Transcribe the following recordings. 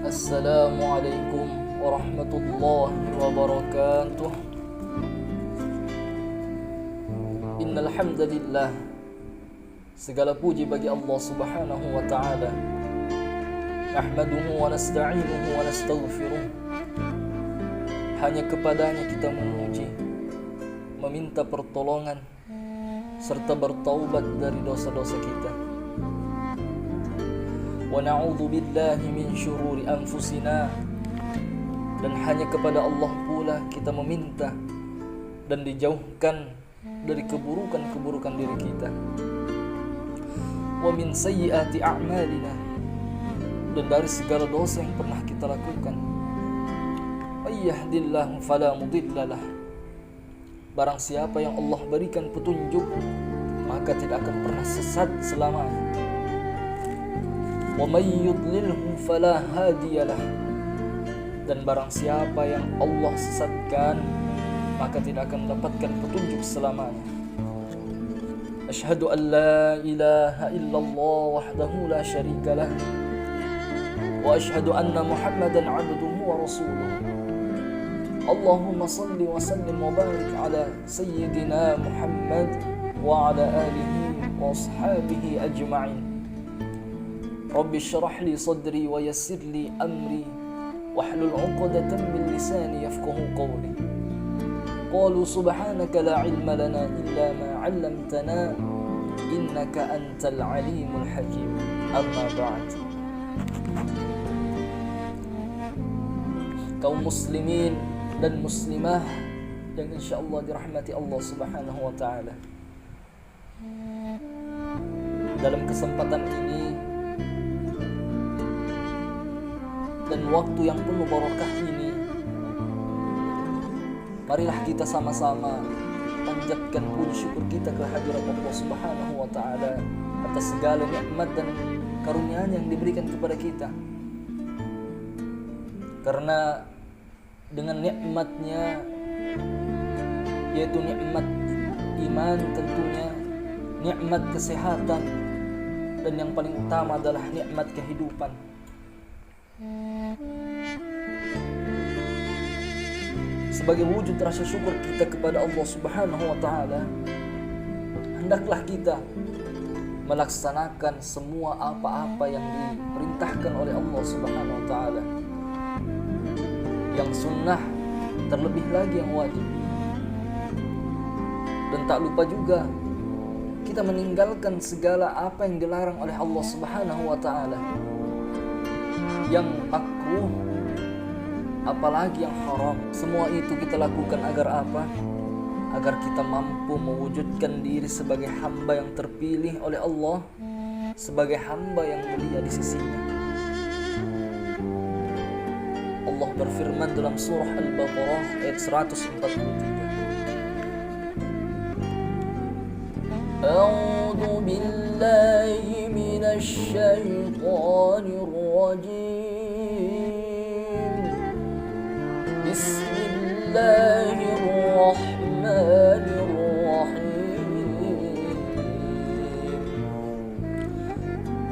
Assalamualaikum warahmatullahi wabarakatuh. Innal hamdalillah, segala puji bagi Allah Subhanahu wa taala. Nahmaduhu wa nasta'inuhu wa nastaghfiruh. Hanya kepadanya kita memuji, meminta pertolongan serta bertaubat dari dosa-dosa kita. Wa na'udzu billahi min syururi anfusina, dan hanya kepada Allah pula kita meminta dan dijauhkan dari keburukan-keburukan diri kita. Wa min sayyiati a'malina, dan dari segala dosa yang pernah kita lakukan. Ayyahdillahu fala mudhillalah, barang siapa yang Allah berikan petunjuk maka tidak akan pernah sesat selamanya. Wa may yudlilhu fala hadiyalah, dan barang siapa yang Allah sesatkan maka tidak akan mendapatkan petunjuk selamanya. Asyhadu an la ilaha illallah wahdahu la syarikalah, wa asyhadu anna Muhammadan abduhu wa rasuluh. Allahumma salli wa sallim wa barik ala sayyidina Muhammad wa ala alihi wa ashabihi ajma'in. Rabbi syrah li sadri wa yassir li amri wahlul 'uqdatam min lisani yafqahu qawli. Qalu subhanaka la 'ilma lana illa ma 'allamtana innaka antal 'alimul hakim. Amma ba'd. Kaum muslimin dan muslimah yang insyaallah dirahmati Allah Subhanahu wa taala. Dalam kesempatan ini dan waktu yang penuh barokah ini, marilah kita sama-sama panjatkan puji syukur kita ke hadirat Allah Subhanahu wa taala atas segala nikmat dan karunia yang diberikan kepada kita. Karena dengan nikmatnya, yaitu nikmat iman tentunya, nikmat kesehatan, dan yang paling utama adalah nikmat kehidupan. Sebagai wujud rasa syukur kita kepada Allah Subhanahu wa taala, hendaklah kita melaksanakan semua apa-apa yang diperintahkan oleh Allah Subhanahu wa taala. Yang sunnah, terlebih lagi yang wajib. Dan tak lupa juga kita meninggalkan segala apa yang dilarang oleh Allah Subhanahu wa taala, yang makruh, apalagi yang haram. Semua itu kita lakukan agar apa? Agar kita mampu mewujudkan diri sebagai hamba yang terpilih oleh Allah, sebagai hamba yang mulia di sisinya. Allah berfirman dalam surah Al-Baqarah ayat 143. A'udzu billahi minasy syaithanir rajim. Bismillahirrahmanirrahim.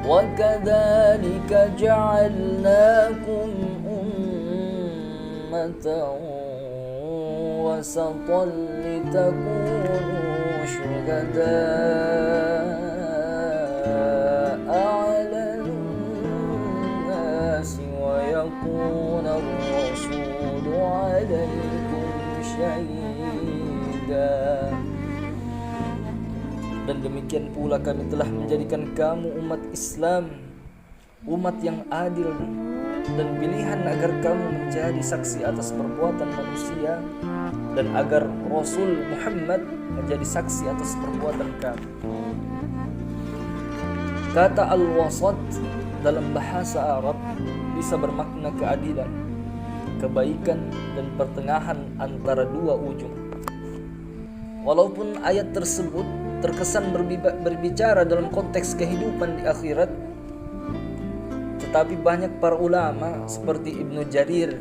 Wa kadzalika ja'alnakum ummatan wasatan litakunu syuhada'a 'alan nasi wa yakuna ar-rasulu 'alaikum syahida. Dan demikian pula kami telah menjadikan kamu umat Islam, umat yang adil dan pilihan agar kamu menjadi saksi atas perbuatan manusia, dan agar Rasul Muhammad menjadi saksi atas perbuatan kamu. Kata al-wasat dalam bahasa Arab bisa bermakna keadilan, kebaikan, dan pertengahan antara dua ujung. Walaupun ayat tersebut terkesan berbicara dalam konteks kehidupan di akhirat, tetapi banyak para ulama seperti Ibnu Jarir,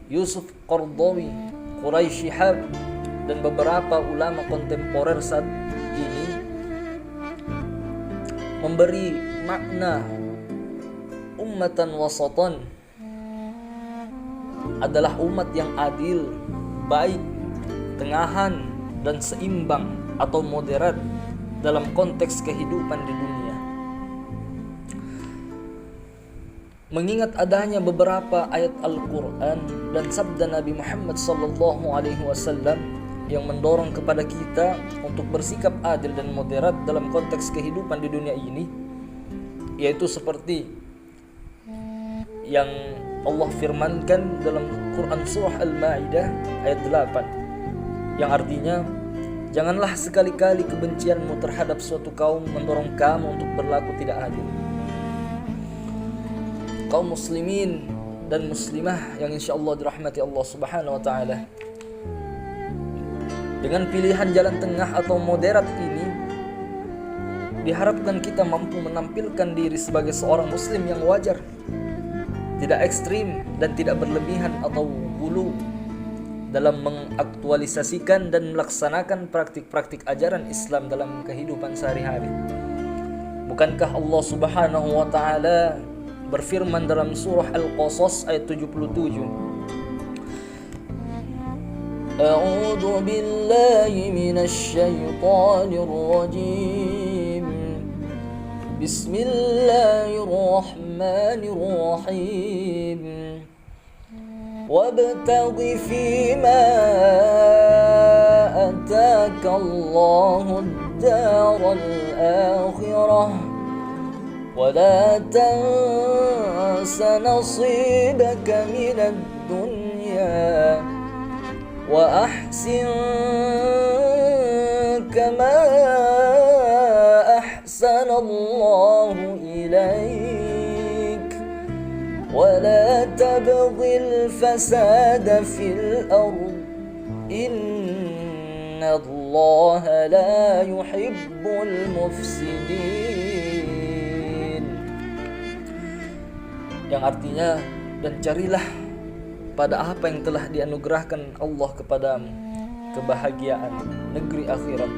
Yusuf Qardawi, Quraisy Shihab, dan beberapa ulama kontemporer saat ini memberi makna ummatan wasatan, adalah umat yang adil, baik, tengahan, dan seimbang atau moderat dalam konteks kehidupan di dunia. Mengingat adanya beberapa ayat Al-Quran dan sabda Nabi Muhammad SAW yang mendorong kepada kita untuk bersikap adil dan moderat dalam konteks kehidupan di dunia ini, yaitu seperti yang Allah firmankan dalam Quran surah Al-Ma'idah ayat 8, yang artinya, janganlah sekali-kali kebencianmu terhadap suatu kaum mendorong kamu untuk berlaku tidak adil. Kaum muslimin dan muslimah yang insyaallah dirahmati Allah Subhanahu wa taala, dengan pilihan jalan tengah atau moderat ini diharapkan kita mampu menampilkan diri sebagai seorang muslim yang wajar, tidak ekstrim dan tidak berlebihan atau gulu dalam mengaktualisasikan dan melaksanakan praktik-praktik ajaran Islam dalam kehidupan sehari-hari. Bukankah Allah Subhanahu wa taala berfirman dalam surah Al-Qasas ayat 77, A'udzu billahi minasy syaithanir rajim. Bismillahirrahmanirrahim. Wabtaghi fima ataka Allahud daral akhirah ولا تنس نصيبك من الدنيا وأحسن كما أحسن الله إليك ولا تبغ الفساد في الأرض إن الله لا يحب المفسدين. Yang artinya, dan carilah pada apa yang telah dianugerahkan Allah kepadamu, kebahagiaan negeri akhirat,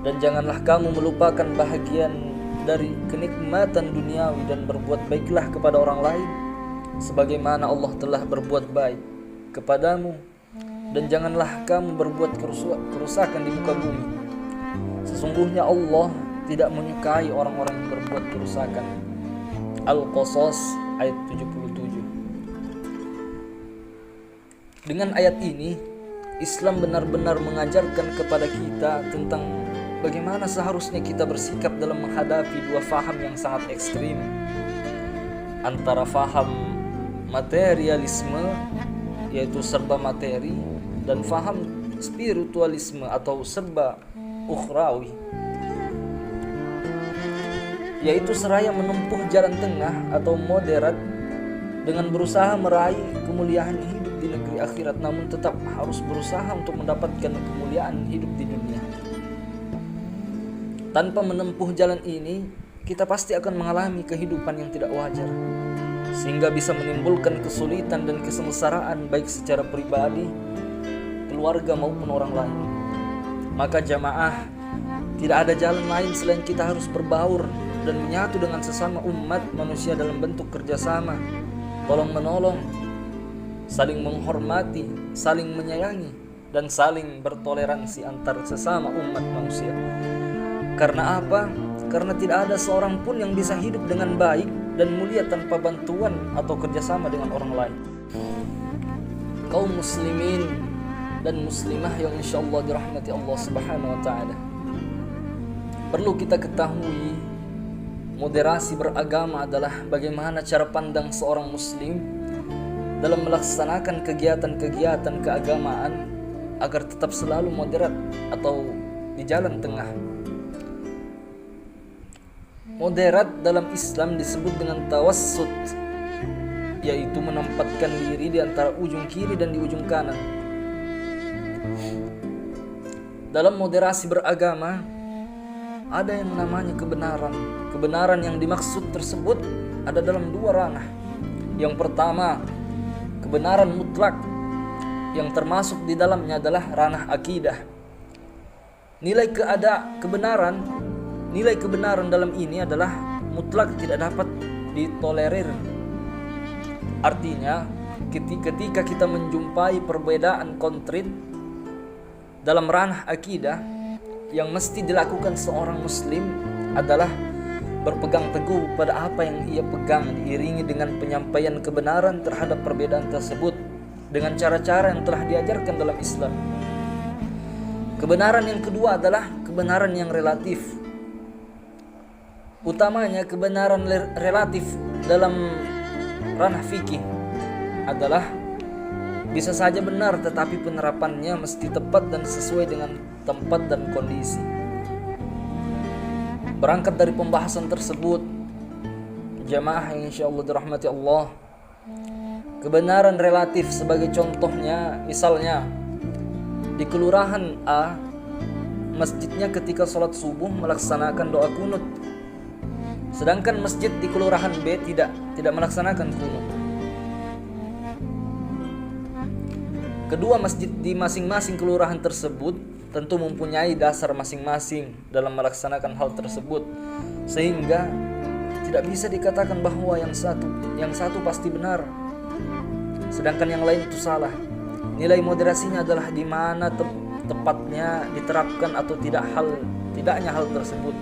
dan janganlah kamu melupakan bahagian dari kenikmatan duniawi, dan berbuat baiklah kepada orang lain sebagaimana Allah telah berbuat baik kepadamu, dan janganlah kamu berbuat kerusakan di muka bumi. Sesungguhnya Allah tidak menyukai orang-orang yang berbuat kerusakan. Al-Qasas ayat 77. Dengan ayat ini, Islam benar-benar mengajarkan kepada kita tentang bagaimana seharusnya kita bersikap dalam menghadapi dua faham yang sangat ekstrim, antara faham materialisme, yaitu serba materi, dan faham spiritualisme atau serba ukhrawi, yaitu seraya menempuh jalan tengah atau moderat dengan berusaha meraih kemuliaan hidup di negeri akhirat, namun tetap harus berusaha untuk mendapatkan kemuliaan hidup di dunia. Tanpa menempuh jalan ini, kita pasti akan mengalami kehidupan yang tidak wajar, sehingga bisa menimbulkan kesulitan dan kesengsaraan baik secara pribadi, keluarga maupun orang lain. Maka jamaah, tidak ada jalan lain selain kita harus berbaur dan menyatu dengan sesama umat manusia dalam bentuk kerjasama, tolong-menolong, saling menghormati, saling menyayangi, dan saling bertoleransi antar sesama umat manusia. Karena apa? Karena tidak ada seorang pun yang bisa hidup dengan baik dan mulia tanpa bantuan atau kerjasama dengan orang lain. Kaum muslimin dan muslimah yang insyaallah dirahmati Allah Subhanahu wa taala, perlu kita ketahui, moderasi beragama adalah bagaimana cara pandang seorang muslim dalam melaksanakan kegiatan-kegiatan keagamaan agar tetap selalu moderat atau di jalan tengah. Moderat dalam Islam disebut dengan tawassut, yaitu menempatkan diri di antara ujung kiri dan di ujung kanan. Dalam moderasi beragama ada yang namanya kebenaran. Kebenaran yang dimaksud tersebut ada dalam dua ranah. Yang pertama, kebenaran mutlak, yang termasuk di dalamnya adalah ranah akidah. Nilai kebenaran dalam ini adalah mutlak, tidak dapat ditolerir. Artinya, ketika kita menjumpai perbedaan konkret dalam ranah akidah, yang mesti dilakukan seorang muslim adalah berpegang teguh pada apa yang ia pegang, diiringi dengan penyampaian kebenaran terhadap perbedaan tersebut dengan cara-cara yang telah diajarkan dalam Islam. Kebenaran yang kedua adalah kebenaran yang relatif. Utamanya kebenaran relatif dalam ranah fikih adalah bisa saja benar, tetapi penerapannya mesti tepat dan sesuai dengan tempat dan kondisi. Berangkat dari pembahasan tersebut, jamaah yang insyaallah dirahmati Allah, kebenaran relatif sebagai contohnya, misalnya di kelurahan A, masjidnya ketika sholat subuh melaksanakan doa kunut, sedangkan masjid di kelurahan B tidak melaksanakan kunut. Kedua masjid di masing-masing kelurahan tersebut tentu mempunyai dasar masing-masing dalam melaksanakan hal tersebut, sehingga tidak bisa dikatakan bahwa yang satu pasti benar sedangkan yang lain itu salah. Nilai moderasinya adalah di mana tepatnya diterapkan atau tidaknya hal tersebut.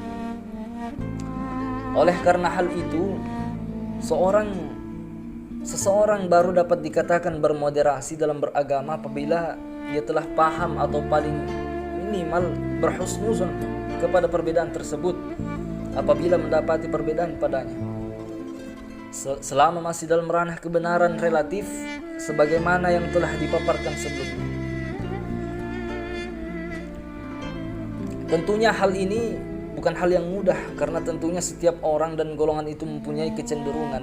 Oleh karena hal itu, seseorang baru dapat dikatakan bermoderasi dalam beragama apabila ia telah paham atau paling minimal berhusnuzon kepada perbedaan tersebut apabila mendapati perbedaan padanya. Selama masih dalam ranah kebenaran relatif sebagaimana yang telah dipaparkan sebelumnya. Tentunya hal ini bukan hal yang mudah karena tentunya setiap orang dan golongan itu mempunyai kecenderungan.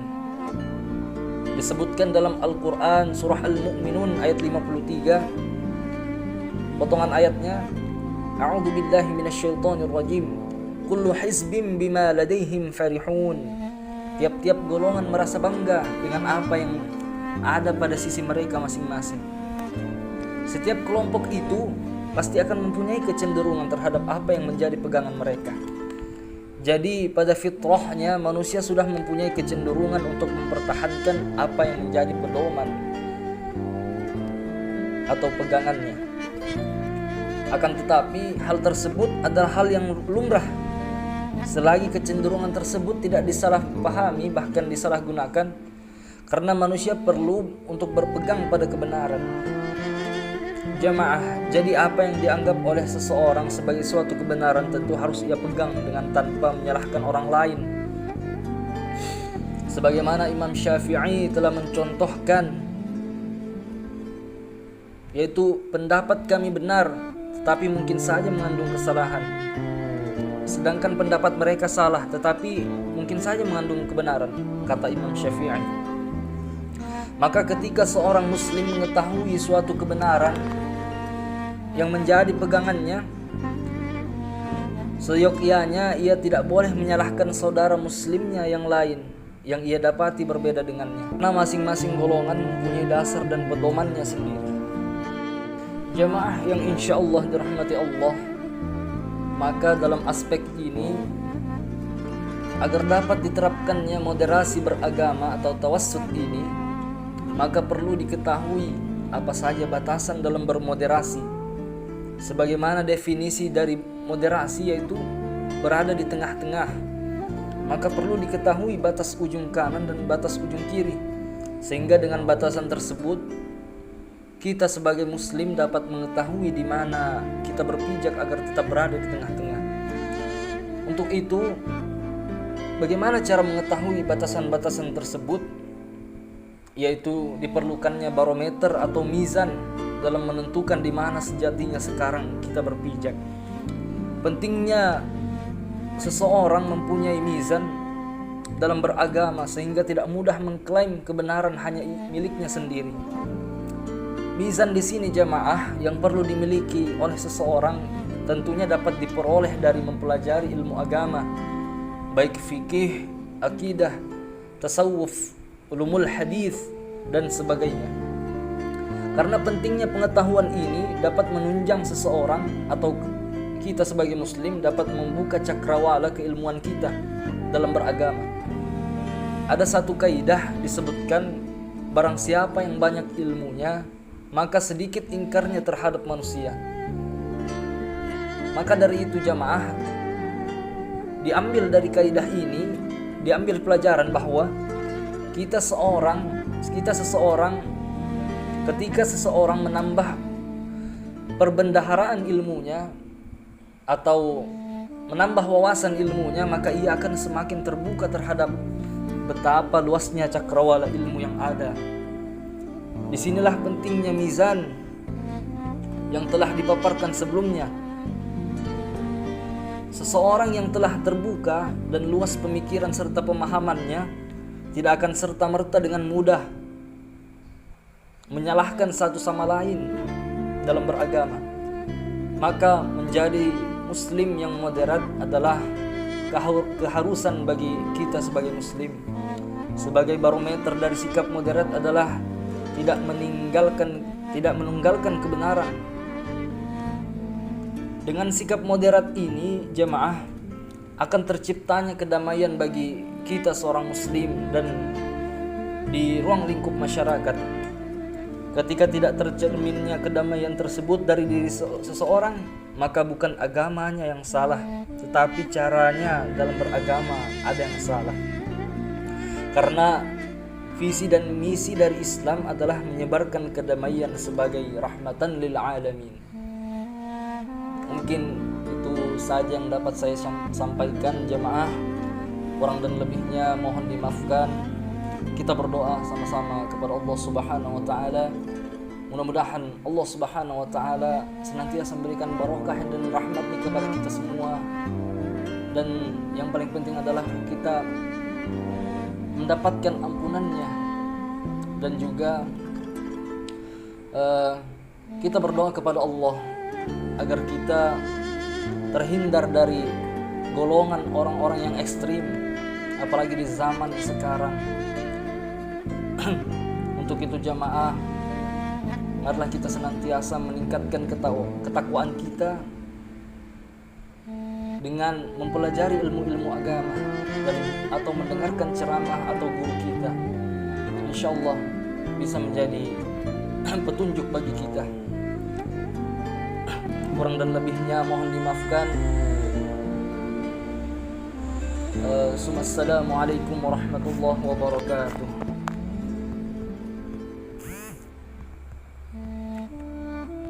Disebutkan dalam Al-Quran surah Al-Mu'minun ayat 53, potongan ayatnya, A'udzu billahi minasyaitonir rajim, kullu hizbin bima ladaihim farihun. Tiap-tiap golongan merasa bangga dengan apa yang ada pada sisi mereka masing-masing. Setiap kelompok itu pasti akan mempunyai kecenderungan terhadap apa yang menjadi pegangan mereka. Jadi pada fitrahnya manusia sudah mempunyai kecenderungan untuk mempertahankan apa yang menjadi pedoman atau pegangannya. Akan tetapi hal tersebut adalah hal yang lumrah selagi kecenderungan tersebut tidak disalahpahami bahkan disalahgunakan, karena manusia perlu untuk berpegang pada kebenaran. Jamaah, jadi apa yang dianggap oleh seseorang sebagai suatu kebenaran tentu harus ia pegang dengan tanpa menyalahkan orang lain. Sebagaimana Imam Syafi'i telah mencontohkan, yaitu pendapat kami benar tetapi mungkin saja mengandung kesalahan, sedangkan pendapat mereka salah tetapi mungkin saja mengandung kebenaran, kata Imam Syafi'i. Maka ketika seorang muslim mengetahui suatu kebenaran yang menjadi pegangannya, seyogyanya ia tidak boleh menyalahkan saudara muslimnya yang lain yang ia dapati berbeda dengannya, karena masing-masing golongan mempunyai dasar dan pedomannya sendiri. Jamaah yang insyaallah dirahmati Allah, maka dalam aspek ini, agar dapat diterapkannya moderasi beragama atau tawassut ini, maka perlu diketahui apa saja batasan dalam bermoderasi. Sebagaimana definisi dari moderasi yaitu berada di tengah-tengah, maka perlu diketahui batas ujung kanan dan batas ujung kiri, sehingga dengan batasan tersebut kita sebagai muslim dapat mengetahui di mana kita berpijak agar tetap berada di tengah-tengah. Untuk itu, bagaimana cara mengetahui batasan-batasan tersebut? Yaitu diperlukannya barometer atau mizan dalam menentukan di mana sejatinya sekarang kita berpijak. Pentingnya seseorang mempunyai mizan dalam beragama sehingga tidak mudah mengklaim kebenaran hanya miliknya sendiri. Mizan di sini jamaah yang perlu dimiliki oleh seseorang tentunya dapat diperoleh dari mempelajari ilmu agama, baik fikih, akidah, tasawuf, ulumul hadis dan sebagainya. Karena pentingnya pengetahuan ini dapat menunjang seseorang atau kita sebagai muslim dapat membuka cakrawala keilmuan kita dalam beragama. ada satu kaidah disebutkan, barang siapa yang banyak ilmunya, maka sedikit ingkarnya terhadap manusia. Maka dari itu jamaah, diambil dari kaidah ini, diambil pelajaran bahwa kita seseorang ketika seseorang menambah perbendaharaan ilmunya atau menambah wawasan ilmunya, maka ia akan semakin terbuka terhadap betapa luasnya cakrawala ilmu yang ada. Disinilah pentingnya mizan yang telah dipaparkan sebelumnya. Seseorang yang telah terbuka dan luas pemikiran serta pemahamannya tidak akan serta-merta dengan mudah menyalahkan satu sama lain dalam beragama. Maka menjadi muslim yang moderat adalah keharusan bagi kita sebagai muslim. Sebagai barometer dari sikap moderat adalah tidak menunggalkan kebenaran. Dengan sikap moderat ini jemaah, akan terciptanya kedamaian bagi kita seorang muslim dan di ruang lingkup masyarakat. Ketika tidak tercerminnya kedamaian tersebut dari diri seseorang, maka bukan agamanya yang salah, tetapi caranya dalam beragama ada yang salah. Karena visi dan misi dari Islam adalah menyebarkan kedamaian sebagai rahmatan lil alamin. Mungkin itu saja yang dapat saya sampaikan jemaah. Kurang dan lebihnya mohon dimaafkan. Kita berdoa sama-sama kepada Allah Subhanahu wa taala. Mudah-mudahan Allah Subhanahu wa taala senantiasa memberikan barokah dan rahmat-Nya kepada kita semua. Dan yang paling penting adalah kita mendapatkan ampunan-Nya. Dan juga kita berdoa kepada Allah agar kita terhindar dari golongan orang-orang yang ekstrim, apalagi di zaman sekarang. Untuk itu jamaah, marilah kita senantiasa meningkatkan ketakwaan kita dengan mempelajari ilmu-ilmu agama atau mendengarkan ceramah atau guru kita. Insyaallah bisa menjadi petunjuk bagi kita. Kurang dan lebihnya mohon dimaafkan. Assalamualaikum warahmatullahi wabarakatuh.